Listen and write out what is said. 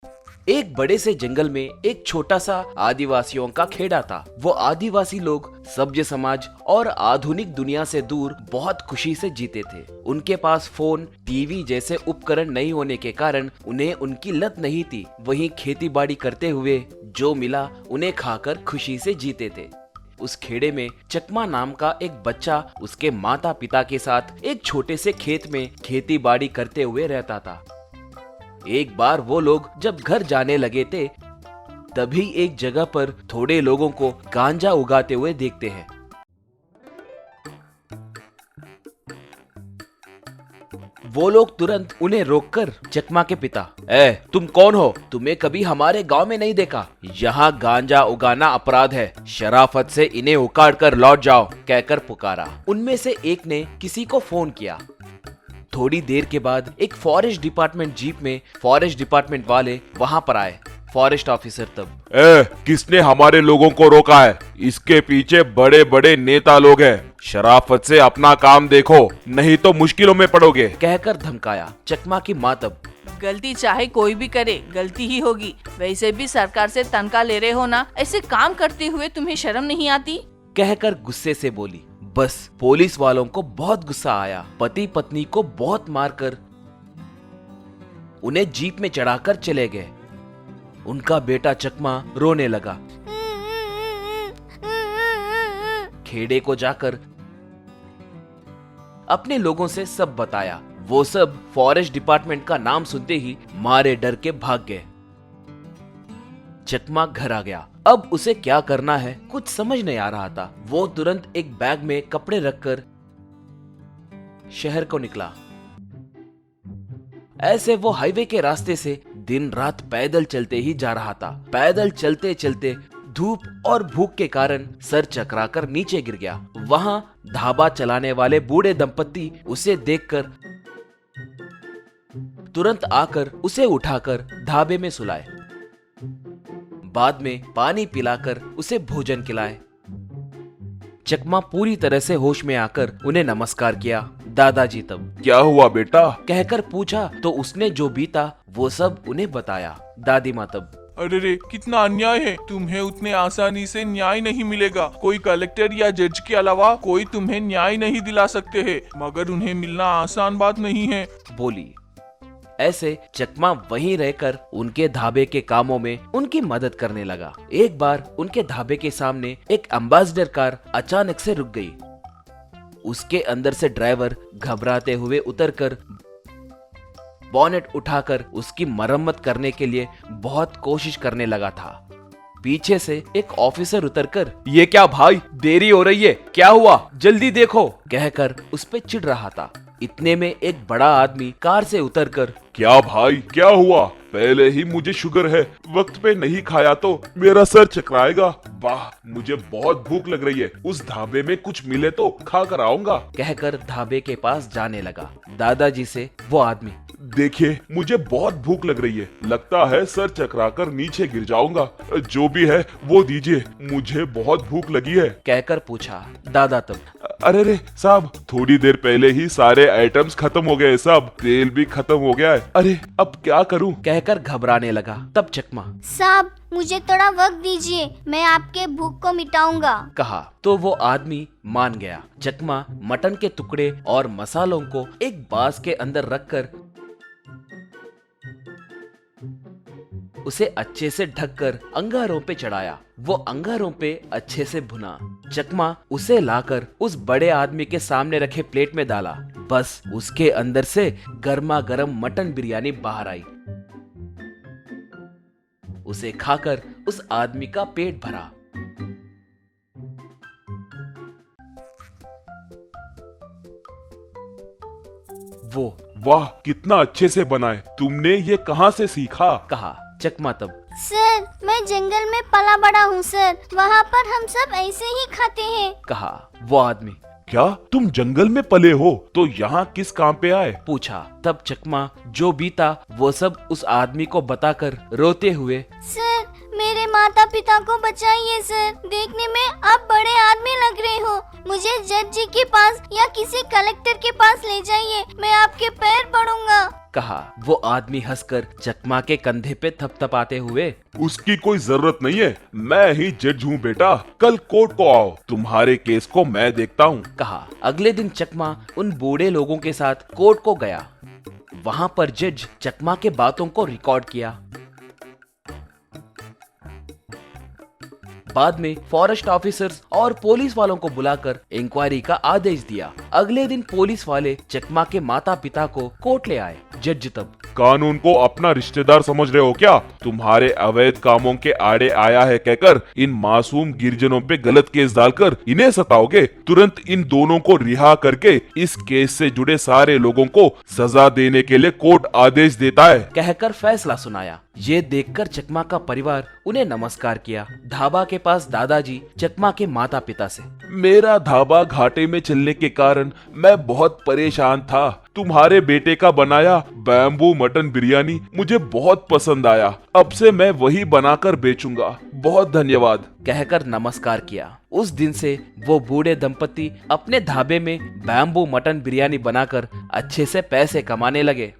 एक बड़े से जंगल में एक छोटा सा आदिवासियों का खेड़ा था। वो आदिवासी लोग सभ्य समाज और आधुनिक दुनिया से दूर बहुत खुशी से जीते थे। उनके पास फोन, टीवी जैसे उपकरण नहीं होने के कारण उन्हें उनकी लत नहीं थी। वहीं खेती बाड़ी करते हुए जो मिला उन्हें खाकर खुशी से जीते थे। उस खेड़े में चकमा नाम का एक बच्चा उसके माता पिता के साथ एक छोटे से खेत में खेती बाड़ी करते हुए रहता था। एक बार वो लोग जब घर जाने लगे थे, तभी एक जगह पर थोड़े लोगों को गांजा उगाते हुए देखते हैं। वो लोग तुरंत उन्हें रोककर चकमा के पिता, तुम कौन हो? तुम्हें कभी हमारे गांव में नहीं देखा। यहाँ गांजा उगाना अपराध है। शराफत से इन्हें उखाड़ कर लौट जाओ, कहकर पुकारा। उनमें से एक ने किसी को फोन किया। थोड़ी देर के बाद एक फॉरेस्ट डिपार्टमेंट जीप में फॉरेस्ट डिपार्टमेंट वाले वहां पर आए। फॉरेस्ट ऑफिसर तब, किसने हमारे लोगों को रोका है? इसके पीछे बड़े बड़े नेता लोग हैं। शराफत से अपना काम देखो, नहीं तो मुश्किलों में पड़ोगे, कहकर धमकाया। चकमा की माँ तब, गलती चाहे कोई भी करे, गलती ही होगी। वैसे भी सरकार से तनख्वाह ले रहे हो ना, ऐसे काम करते हुए तुम्हें शर्म नहीं आती? कहकर गुस्से से बोली। बस पुलिस वालों को बहुत गुस्सा आया। पति पत्नी को बहुत मारकर उन्हें जीप में चढ़ाकर चले गए। उनका बेटा चकमा रोने लगा। खेड़े को जाकर अपने लोगों से सब बताया। वो सब फॉरेस्ट डिपार्टमेंट का नाम सुनते ही मारे डर के भाग गए। चकमा घर आ गया। अब उसे क्या करना है कुछ समझ नहीं आ रहा था। वो तुरंत एक बैग में कपड़े रखकर शहर को निकला। ऐसे वो हाईवे के रास्ते से दिन रात पैदल चलते ही जा रहा था। पैदल चलते चलते धूप और भूख के कारण सर चकराकर नीचे गिर गया। वहां ढाबा चलाने वाले बूढ़े दंपत्ति उसे देखकर तुरंत आकर उसे उठाकर ढाबे में सुलाए। बाद में पानी पिलाकर उसे भोजन खिलाए। चकमा पूरी तरह से होश में आकर उन्हें नमस्कार किया। दादाजी तब, क्या हुआ बेटा? कहकर पूछा तो उसने जो बीता वो सब उन्हें बताया। दादी माँ तब, अरे रे, कितना अन्याय है। तुम्हें उतने आसानी से न्याय नहीं मिलेगा। कोई कलेक्टर या जज के अलावा कोई तुम्हें न्याय नहीं दिला सकते हैं, मगर उन्हें मिलना आसान बात नहीं है, बोली। ऐसे चकमा वहीं रहकर उनके ढाबे के कामों में उनकी मदद करने लगा। एक बार उनके ढाबे के सामने एक एम्बेसडर कार अचानक से रुक गई। उसके अंदर से ड्राइवर घबराते हुए उतरकर बॉनेट उठाकर उसकी मरम्मत करने के लिए बहुत कोशिश करने लगा था। पीछे से एक ऑफिसर उतरकर, ये क्या भाई, देरी हो रही है, क्या हुआ, जल्दी देखो, कहकर उस पे चिढ़ रहा था। इतने में एक बड़ा आदमी कार से उतरकर, क्या भाई, क्या हुआ? पहले ही मुझे शुगर है, वक्त पे नहीं खाया तो मेरा सर चकराएगा। वाह, मुझे बहुत भूख लग रही है, उस ढाबे में कुछ मिले तो खा कर आऊंगा, कहकर ढाबे के पास जाने लगा। दादाजी से वो आदमी, देखिए मुझे बहुत भूख लग रही है, लगता है सर चकराकर नीचे गिर जाऊंगा, जो भी है वो दीजिए, मुझे बहुत भूख लगी है, कहकर पूछा। दादा तब, अरे रे साहब, थोड़ी देर पहले ही सारे आइटम्स खत्म हो गए साहब, तेल भी खत्म हो गया है, अरे अब क्या करूं? कहकर घबराने लगा। तब चकमा, साहब मुझे थोड़ा वक्त दीजिए, मैं आपके भूख को मिटाऊंगा, कहा तो वो आदमी मान गया। चकमा मटन के टुकड़े और मसालों को एक बांस के अंदर रखकर उसे अच्छे से ढककर अंगारों पे चढ़ाया। वो अंगारों पे अच्छे से भुना। चकमा उसे लाकर उस बड़े आदमी के सामने रखे प्लेट में डाला। बस उसके अंदर से गर्मा गर्म मटन बिरयानी बाहर आई। उसे खाकर उस आदमी का पेट भरा। वो, वाह कितना अच्छे से बनाए, तुमने ये कहाँ से सीखा? कहा। चकमा तब, सर मैं जंगल में पला बड़ा हूँ सर, वहाँ पर हम सब ऐसे ही खाते हैं, कहा। वो आदमी, क्या तुम जंगल में पले हो तो यहाँ किस काम पे आए? पूछा। तब चकमा जो बीता वो सब उस आदमी को बताकर रोते हुए, सर मेरे माता पिता को बचाइए सर, देखने में आप बड़े आदमी लग रहे हो, मुझे जज जी के पास या किसी कलेक्टर के पास ले जाइए, मैं आपके पैर पड़ूंगा, कहा वो आदमी हंसकर चकमा के कंधे पे थपथपाते हुए। उसकी कोई जरूरत नहीं है, मैं ही जज हूँ बेटा। कल कोर्ट को आओ, तुम्हारे केस को मैं देखता हूँ। कहा। अगले दिन चकमा उन बूढ़े लोगों के साथ कोर्ट को गया। वहां पर जज चकमा के बातों को रिकॉर्ड किया। बाद में फॉरेस्ट ऑफिसर्स और पुलिस वालों को बुलाकर इंक्वायरी का आदेश दिया। अगले दिन पुलिस वाले चकमा के माता पिता को कोर्ट ले आए। जज तब, कानून को अपना रिश्तेदार समझ रहे हो क्या? तुम्हारे अवैध कामों के आड़े आया है कहकर इन मासूम गिरजनों पे गलत केस डालकर इन्हें सताओगे? तुरंत इन दोनों को रिहा करके इस केस से जुड़े सारे लोगों को सजा देने के लिए कोर्ट आदेश देता है। कहकर फैसला सुनाया। ये देखकर चकमा का परिवार उन्हें नमस्कार किया। ढाबा के पास दादाजी चकमा के माता पिता से, मेरा ढाबा घाटे में चलने के कारण मैं बहुत परेशान था। तुम्हारे बेटे का बनाया बैम्बू मटन बिरयानी मुझे बहुत पसंद आया। अब से मैं वही बनाकर बेचूंगा। बहुत धन्यवाद। कहकर नमस्कार किया। उस दिन से वो बूढ़े दंपति अपने ढाबे में बैम्बू मटन बिरयानी बनाकर अच्छे से पैसे कमाने लगे।